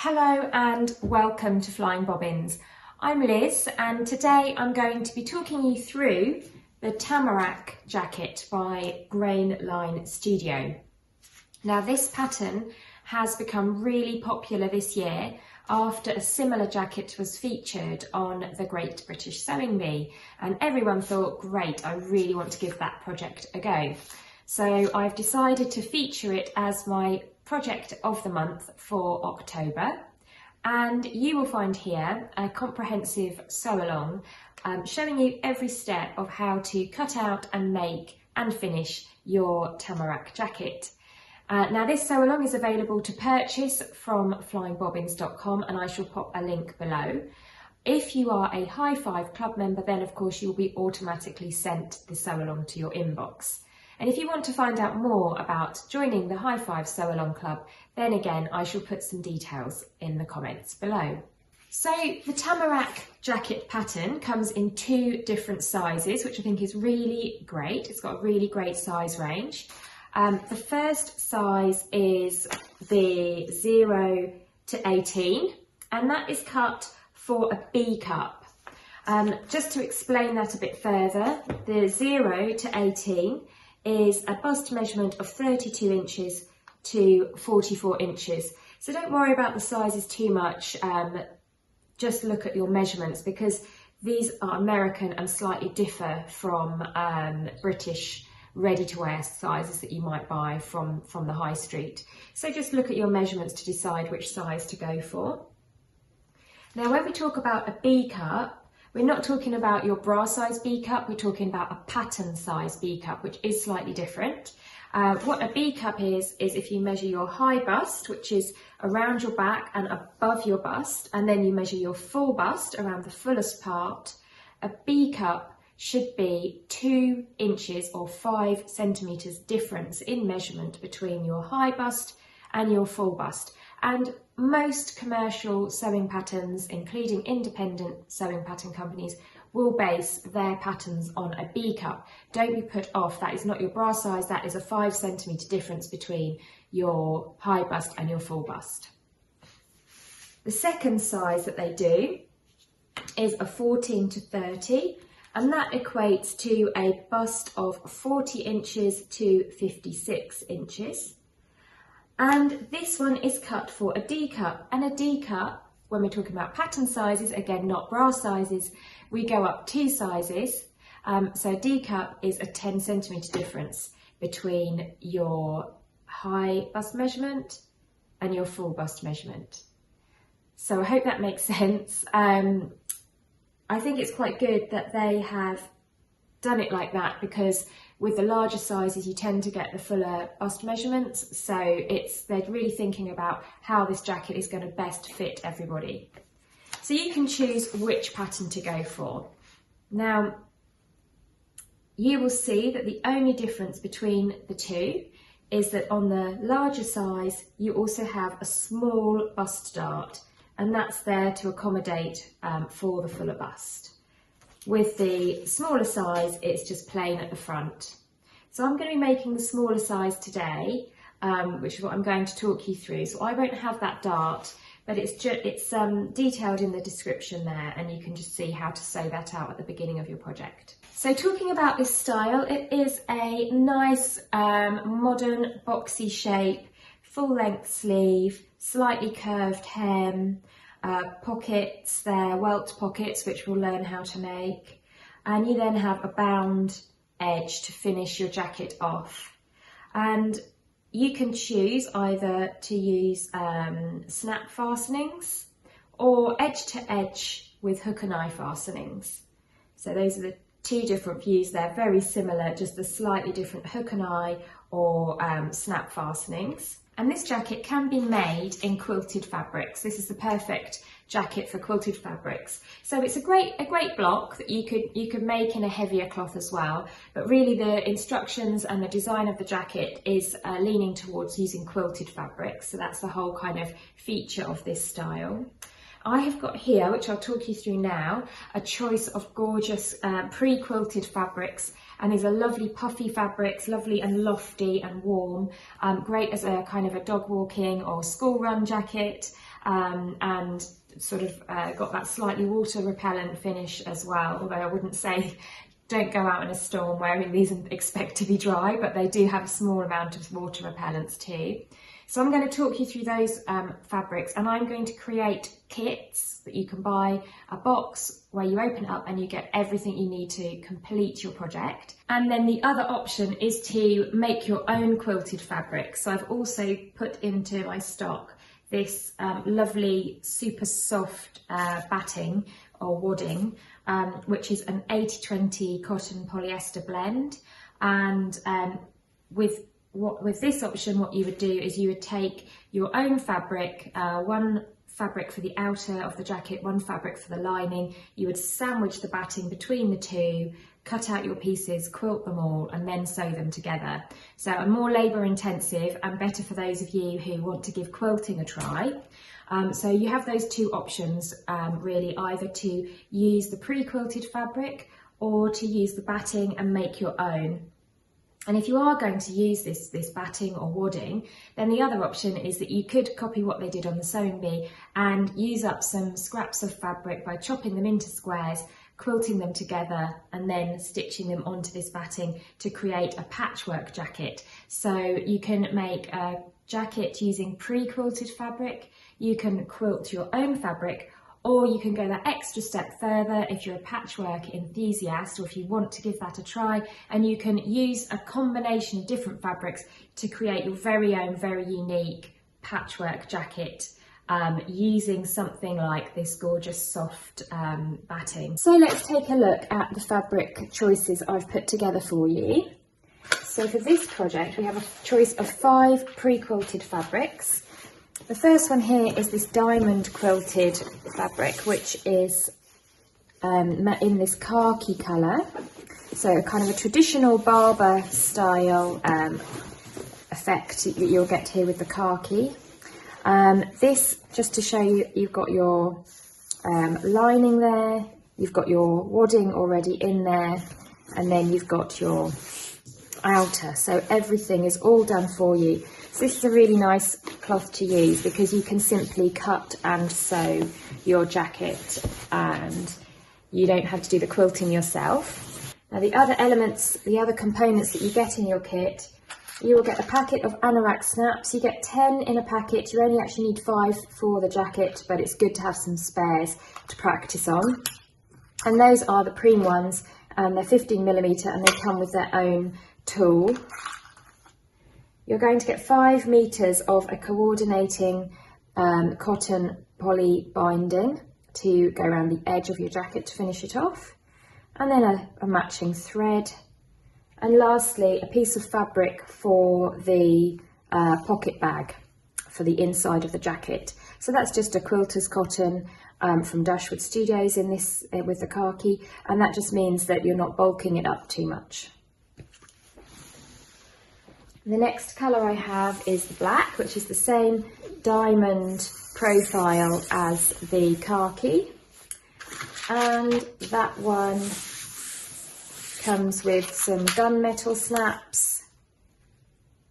Hello and welcome to Flying Bobbins. I'm Liz and today I'm going to be talking you through the Tamarack jacket by Grain Line Studio. Now this pattern has become really popular this year after a similar jacket was featured on the Great British Sewing Bee, and everyone thought, great, I really want to give that project a go. So I've decided to feature it as my project of the month for October, and you will find here a comprehensive sew along showing you every step of how to cut out and make and finish your Tamarack jacket. Now this sew along is available to purchase from flyingbobbins.com, and I shall pop a link below. If you are a High Five Club member, then of course you'll be automatically sent the sew along to your inbox. And if you want to find out more about joining the High Five Sew Along Club, then again I shall put some details in the comments below. So the Tamarack jacket pattern comes in two different sizes, which I think is really great. It's got a really great size range. The first size is the 0 to 18, and that is cut for a B cup. Just to explain that a bit further, the 0 to 18 is a bust measurement of 32 inches to 44 inches. So don't worry about the sizes too much, just look at your measurements, because these are American and slightly differ from British ready-to-wear sizes that you might buy from the high street. So just look at your measurements to decide which size to go for. Now when we talk about a B cup, we're not talking about your bra size B cup, we're talking about a pattern size B cup, which is slightly different. What a B cup is if you measure your high bust, which is around your back and above your bust, and then you measure your full bust around the fullest part. A B cup should be 2 inches or 5 centimetres difference in measurement between your high bust and your full bust. And most commercial sewing patterns, including independent sewing pattern companies, will base their patterns on a B cup. Don't be put off, that is not your bra size, that is a 5 centimetre difference between your high bust and your full bust. The second size that they do is a 14 to 30, and that equates to a bust of 40 inches to 56 inches. And this one is cut for a D cup, and a D cup, when we're talking about pattern sizes, again not bra sizes, we go up 2 sizes. So D cup is a 10 centimetre difference between your high bust measurement and your full bust measurement. So I hope that makes sense. I think it's quite good that they have done it like that, because with the larger sizes you tend to get the fuller bust measurements, so they're really thinking about how this jacket is going to best fit everybody. So you can choose which pattern to go for. Now you will see that the only difference between the two is that on the larger size you also have a small bust dart, and that's there to accommodate for the fuller bust. With the smaller size, it's just plain at the front. So I'm going to be making the smaller size today, which is what I'm going to talk you through. So I won't have that dart, but it's detailed in the description there, and you can just see how to sew that out at the beginning of your project. So talking about this style, it is a nice modern boxy shape, full length sleeve, slightly curved hem, pockets there, welt pockets, which we'll learn how to make, and you then have a bound edge to finish your jacket off. And you can choose either to use snap fastenings or edge to edge with hook and eye fastenings. So those are the two different views there, very similar, just the slightly different hook and eye or snap fastenings. And this jacket can be made in quilted fabrics. This is the perfect jacket for quilted fabrics. So it's a great block that you could make in a heavier cloth as well. But really the instructions and the design of the jacket is leaning towards using quilted fabrics. So that's the whole kind of feature of this style. I have got here, which I'll talk you through now, a choice of gorgeous pre-quilted fabrics, and these are lovely puffy fabrics, lovely and lofty and warm, great as a kind of a dog walking or school run jacket, and sort of got that slightly water repellent finish as well, although I wouldn't say don't go out in a storm wearing these and expect to be dry, but they do have a small amount of water repellents too. So I'm going to talk you through those fabrics, and I'm going to create kits that you can buy, a box where you open it up and you get everything you need to complete your project. And then the other option is to make your own quilted fabric. So I've also put into my stock this lovely super soft batting or wadding, which is an 80-20 cotton polyester blend. And with this option, what you would do is you would take your own fabric, one fabric for the outer of the jacket, one fabric for the lining. You would sandwich the batting between the two, cut out your pieces, quilt them all, and then sew them together. So a more labour intensive and better for those of you who want to give quilting a try. So you have those two options really, either to use the pre-quilted fabric or to use the batting and make your own. And if you are going to use this batting or wadding, then the other option is that you could copy what they did on the sewing bee and use up some scraps of fabric by chopping them into squares, quilting them together, and then stitching them onto this batting to create a patchwork jacket. So you can make a jacket using pre-quilted fabric, you can quilt your own fabric, or you can go that extra step further if you're a patchwork enthusiast, or if you want to give that a try, and you can use a combination of different fabrics to create your very own, very unique patchwork jacket using something like this gorgeous soft batting. So let's take a look at the fabric choices I've put together for you. So for this project, we have a choice of 5 pre-quilted fabrics. The first one here is this diamond quilted fabric, which is in this khaki colour. So kind of a traditional Barber style effect that you'll get here with the khaki. This, just to show you, you've got your lining there, you've got your wadding already in there, and then you've got your outer. So everything is all done for you. So this is a really nice cloth to use because you can simply cut and sew your jacket and you don't have to do the quilting yourself. Now the other elements, the other components that you get in your kit, you will get a packet of anorak snaps. You get 10 in a packet. You only actually need 5 for the jacket, but it's good to have some spares to practice on. And those are the preem ones, and they're 15mm and they come with their own tool. You're going to get 5 meters of a coordinating cotton poly binding to go around the edge of your jacket to finish it off, and then a matching thread, and lastly a piece of fabric for the pocket bag for the inside of the jacket. So that's just a quilter's cotton from Dashwood Studios in this with the khaki, and that just means that you're not bulking it up too much. The next colour I have is the black, which is the same diamond profile as the khaki, and that one comes with some gunmetal snaps,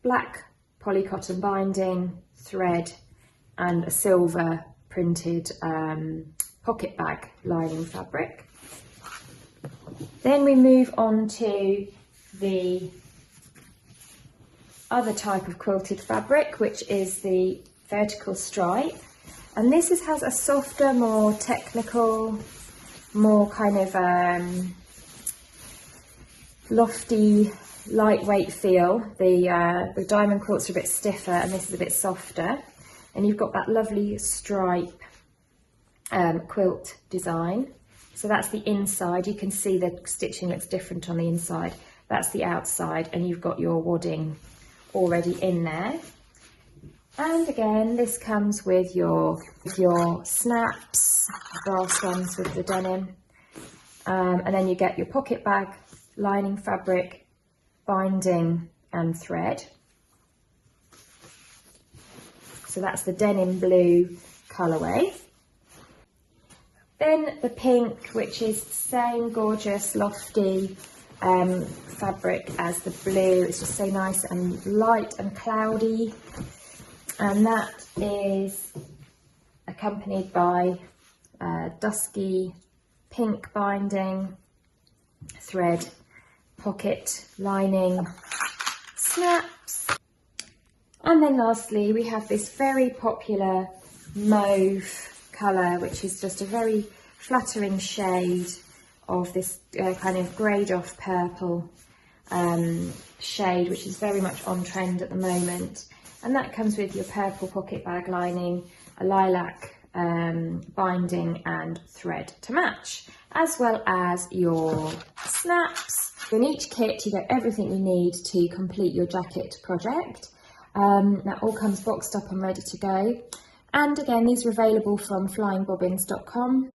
black polycotton binding, thread, and a silver printed pocket bag lining fabric. Then we move on to the other type of quilted fabric, which is the vertical stripe, and this has a softer, more technical, more kind of lofty, lightweight feel. The diamond quilts are a bit stiffer and this is a bit softer, and you've got that lovely stripe quilt design. So that's the inside. You can see the stitching looks different on the inside. That's the outside, and you've got your wadding already in there. And again, this comes with your snaps, brass ones with the denim, and then you get your pocket bag, lining fabric, binding and thread. So that's the denim blue colourway. Then the pink, which is the same gorgeous lofty fabric as the blue. It's just so nice and light and cloudy, and that is accompanied by dusky pink binding, thread, pocket, lining, snaps. And then lastly, we have this very popular mauve colour, which is just a very flattering shade of this kind of greyed off purple shade, which is very much on trend at the moment. And that comes with your purple pocket bag lining, a lilac binding and thread to match, as well as your snaps. In each kit you get everything you need to complete your jacket project. That all comes boxed up and ready to go. And again, these are available from flyingbobbins.com.